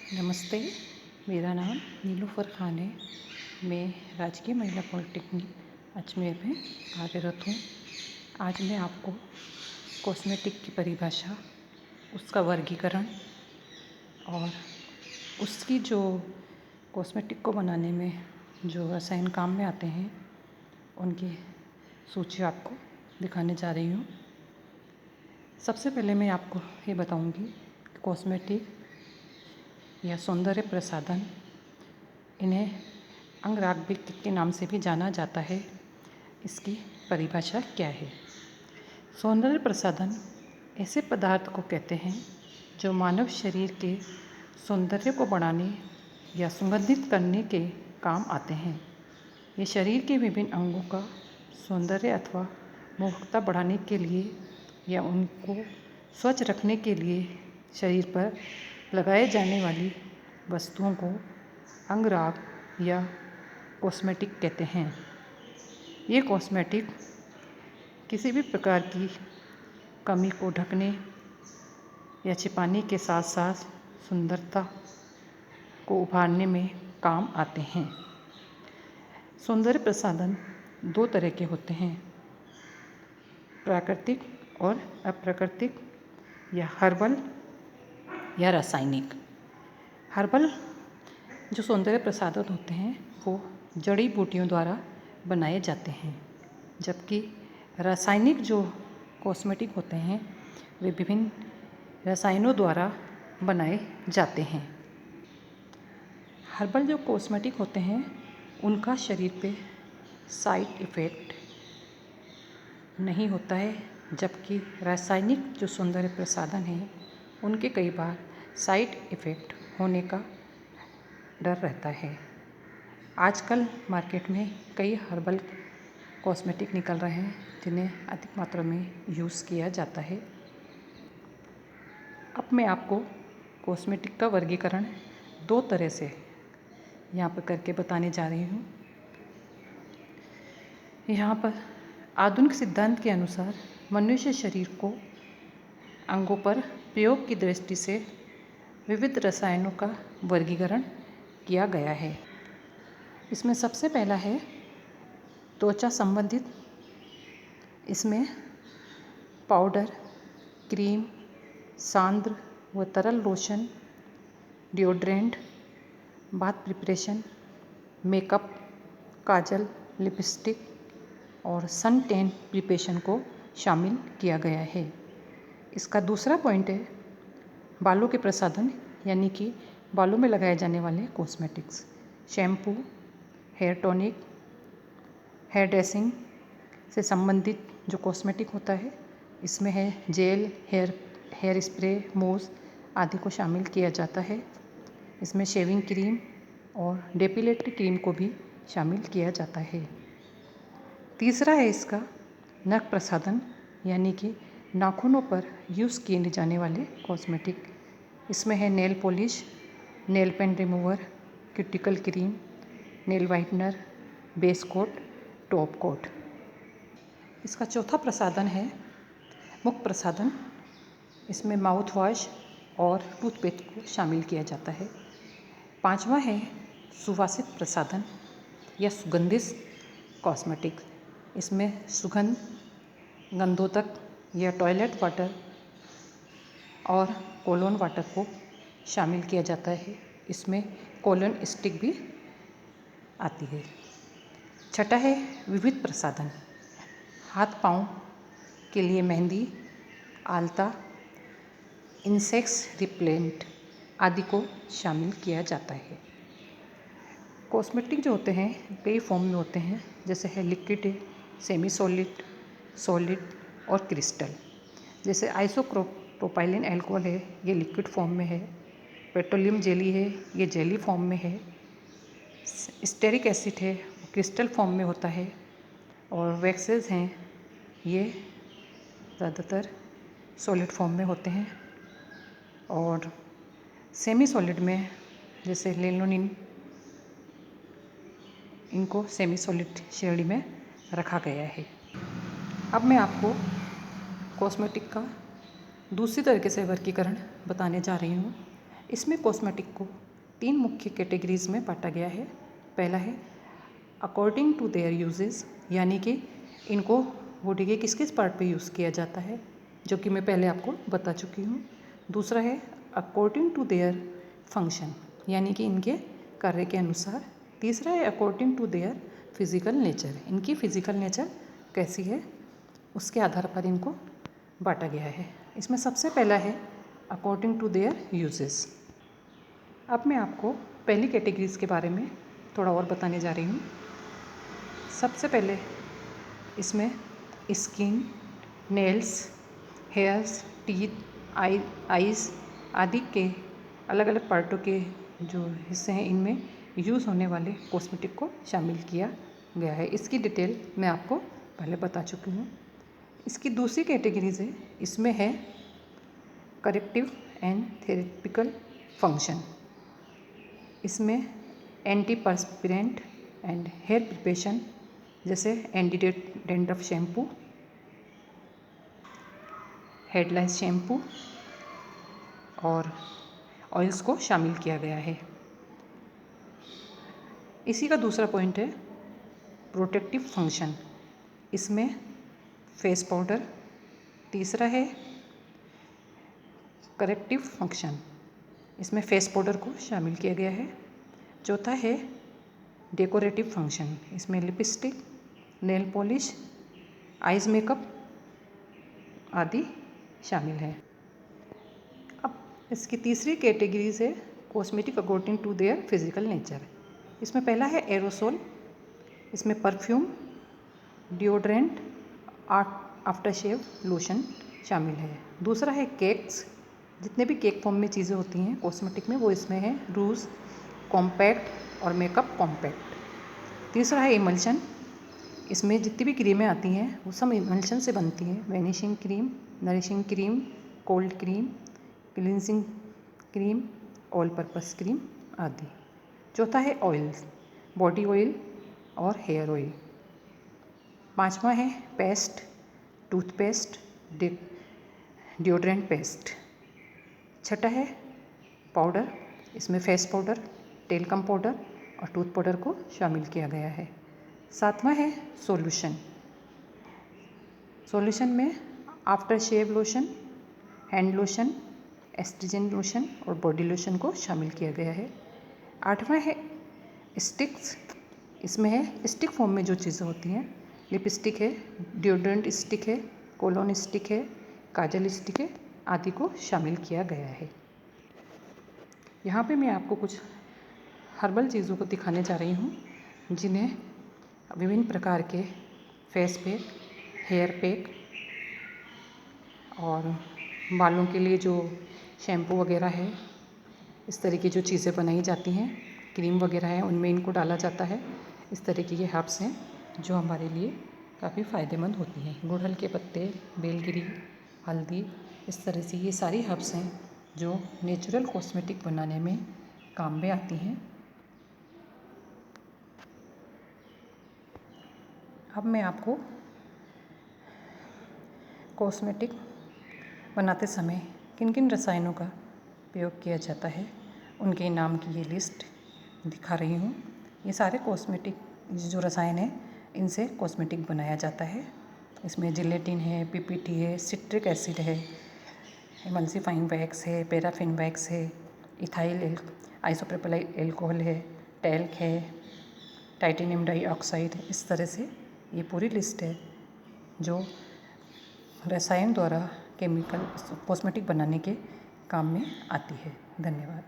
नमस्ते, मेरा नाम नीलूफ़र खान है। मैं राजकीय महिला पॉलिटेक्निक अजमेर में कार्यरत हूँ। आज मैं आपको कॉस्मेटिक की परिभाषा, उसका वर्गीकरण और उसकी जो कॉस्मेटिक को बनाने में जो रसायन काम में आते हैं, उनकी सूची आपको दिखाने जा रही हूँ। सबसे पहले मैं आपको ये बताऊँगी कि कॉस्मेटिक या सौंदर्य प्रसाधन, इन्हें अंगराग के नाम से भी जाना जाता है। इसकी परिभाषा क्या है? सौंदर्य प्रसाधन ऐसे पदार्थ को कहते हैं जो मानव शरीर के सौंदर्य को बढ़ाने या सुगंधित करने के काम आते हैं। ये शरीर के विभिन्न अंगों का सौंदर्य अथवा मोहकता बढ़ाने के लिए या उनको स्वच्छ रखने के लिए शरीर पर लगाए जाने वाली वस्तुओं को अंगराग या कॉस्मेटिक कहते हैं। ये कॉस्मेटिक किसी भी प्रकार की कमी को ढकने या छिपाने के साथ साथ सुंदरता को उभारने में काम आते हैं। सौंदर्य प्रसाधन दो तरह के होते हैं, प्राकृतिक और अप्राकृतिक या हर्बल या रासायनिक। हर्बल जो सौंदर्य प्रसाधन होते हैं वो जड़ी बूटियों द्वारा बनाए जाते हैं, जबकि रासायनिक जो कॉस्मेटिक होते हैं वे विभिन्न रसायनों द्वारा बनाए जाते हैं। हर्बल जो कॉस्मेटिक होते हैं उनका शरीर पे साइड इफ़ेक्ट नहीं होता है, जबकि रासायनिक जो सौंदर्य प्रसाधन हैं उनके कई बार साइड इफ़ेक्ट होने का डर रहता है। आजकल मार्केट में कई हर्बल कॉस्मेटिक निकल रहे हैं जिन्हें अधिक मात्रा में यूज़ किया जाता है। अब मैं आपको कॉस्मेटिक का वर्गीकरण दो तरह से यहाँ पर करके बताने जा रही हूँ। यहाँ पर आधुनिक सिद्धांत के अनुसार मनुष्य शरीर को अंगों पर प्रयोग की दृष्टि से विविध रसायनों का वर्गीकरण किया गया है। इसमें सबसे पहला है त्वचा संबंधित। इसमें पाउडर, क्रीम, सांद्र व तरल lotion, deodorant, bath preparation, makeup, काजल, लिपस्टिक और सन टैन प्रिपरेशन को शामिल किया गया है। इसका दूसरा पॉइंट है बालों के प्रसाधन, यानी कि बालों में लगाए जाने वाले cosmetics, shampoo, hair tonic, hair dressing से संबंधित जो कॉस्मेटिक होता है इसमें है जेल, हेयर स्प्रे, मूस आदि को शामिल किया जाता है। इसमें शेविंग क्रीम और डेपिलेटरी क्रीम को भी शामिल किया जाता है। तीसरा है इसका नख प्रसाधन, यानी कि नाखूनों पर यूज़ किए जाने वाले कॉस्मेटिक। इसमें है nail polish, nail paint remover, cuticle cream, nail whitener, base coat, top coat. इसका चौथा प्रसाधन है मुख प्रसाधन। इसमें माउथ वॉश और टूथपेस्ट को शामिल किया जाता है। पांचवा है सुवासित प्रसाधन या सुगंधित कॉस्मेटिक। इसमें सुगंध, गंधोदक या टॉयलेट वाटर और कोलोन वाटर को शामिल किया जाता है। इसमें कोलोन स्टिक भी आती है। छठा है विविध प्रसाधन। हाथ पाँव के लिए मेहंदी, आलता, इंसेक्ट्स रिपेलेंट आदि को शामिल किया जाता है। कॉस्मेटिक जो होते हैं कई फॉर्म में होते हैं, जैसे है लिक्विड, सेमी सॉलिड, सॉलिड और क्रिस्टल। जैसे आइसोप्रोपाइलीन अल्कोहल है, ये लिक्विड फॉर्म में है। पेट्रोलियम जेली है, ये जेली फॉर्म में है। स्टेरिक एसिड है, क्रिस्टल फॉर्म में होता है। और वैक्सेस हैं, ये ज़्यादातर सॉलिड फॉर्म में होते हैं। और सेमी सॉलिड में जैसे लेनोनिन, इनको सेमी सॉलिड श्रेणी में रखा गया है। अब मैं आपको कॉस्मेटिक का दूसरी तरीके से वर्गीकरण बताने जा रही हूँ। इसमें कॉस्मेटिक को 3 मुख्य कैटेगरीज में बांटा गया है। पहला है अकॉर्डिंग टू देयर यूजेस, यानी कि इनको बॉडी के किस किस पार्ट पे यूज़ किया जाता है, जो कि मैं पहले आपको बता चुकी हूँ। दूसरा है अकॉर्डिंग टू देयर फंक्शन, यानी कि इनके कार्य के अनुसार। तीसरा है according to their physical nature, इनकी फ़िज़िकल नेचर कैसी है उसके आधार पर इनको बांटा गया है। इसमें सबसे पहला है अकॉर्डिंग टू देयर यूजेस। अब मैं आपको पहली कैटेगरीज के बारे में थोड़ा और बताने जा रही हूँ। सबसे पहले इसमें skin, nails, hairs, teeth, eyes आदि के अलग अलग पार्टों के जो हिस्से हैं इनमें यूज़ होने वाले कॉस्मेटिक को शामिल किया गया है। इसकी डिटेल मैं आपको पहले बता चुकी हूँ। इसकी दूसरी कैटेगरीज है, इसमें है करेक्टिव एंड थेरेपिकल फंक्शन। इसमें एंटी पर्स्पिरेंट एंड हेयर प्रिपरेशन जैसे एंटी डैंड्रफ शैम्पू, हेडलाइस शैम्पू और ऑयल्स को शामिल किया गया है। इसी का दूसरा पॉइंट है प्रोटेक्टिव फंक्शन। इसमें फेस पाउडर। तीसरा है करेक्टिव फंक्शन, इसमें फेस पाउडर को शामिल किया गया है। चौथा है डेकोरेटिव फंक्शन, इसमें lipstick, nail polish, eyes makeup आदि शामिल है। अब इसकी तीसरी कैटेगरीज है cosmetic according to their physical nature. इसमें पहला है एरोसोल, इसमें perfume, deodorant, after shave lotion शामिल है। दूसरा है केक्स, जितने भी केक फॉर्म में चीज़ें होती हैं कॉस्मेटिक में वो इसमें है, रूज, कॉम्पैक्ट और मेकअप कॉम्पैक्ट। तीसरा है इमल्शन, इसमें जितनी भी क्रीमें आती हैं वो सब इमल्शन से बनती हैं, vanishing cream, nourishing cream, cold cream, cleansing cream, all purpose cream आदि। चौथा है ऑयल्स, बॉडी ऑयल और हेयर ऑयल। पांचवा है पेस्ट, टूथपेस्ट, डिओड्रेंट पेस्ट। छठा है पाउडर, इसमें फेस पाउडर, टेलकम पाउडर और टूथ पाउडर को शामिल किया गया है। सातवां है सॉल्यूशन, सॉल्यूशन में after shave lotion, hand lotion, astringent lotion और बॉडी लोशन को शामिल किया गया है। आठवां है स्टिक्स, इसमें है स्टिक फॉर्म में जो चीज़ें होती हैं, लिपस्टिक है, डिओड्रेंट स्टिक है, कोलोन स्टिक है, काजल स्टिक है आदि को शामिल किया गया है। यहाँ पे मैं आपको कुछ हर्बल चीज़ों को दिखाने जा रही हूँ जिन्हें विभिन्न प्रकार के फेस पैक, हेयर पैक और बालों के लिए जो शैम्पू वगैरह है, इस तरह की जो चीज़ें बनाई जाती हैं, क्रीम वगैरह है, उनमें इनको डाला जाता है। इस तरीके के हर्ब्स हैं जो हमारे लिए काफ़ी फ़ायदेमंद होती हैं। गुड़हल के पत्ते, बेलगिरी, हल्दी, इस तरह से ये सारी हर्ब्स हैं जो नेचुरल कॉस्मेटिक बनाने में काम में आती हैं। अब मैं आपको कॉस्मेटिक बनाते समय किन किन रसायनों का प्रयोग किया जाता है उनके नाम की ये लिस्ट दिखा रही हूँ। ये सारे कॉस्मेटिक जो रसायन हैं इनसे कॉस्मेटिक बनाया जाता है। इसमें जिलेटिन है, पीपीटी है, सिट्रिक एसिड है, एमल्सिफाइंग वैक्स है, पैराफिन वैक्स है, इथाइल आइसोप्रोपाइल एल्कोहल है, टैल्क है, टाइटेनियम डाइऑक्साइड। इस तरह से ये पूरी लिस्ट है जो रसायन द्वारा केमिकल कॉस्मेटिक बनाने के काम में आती है। धन्यवाद।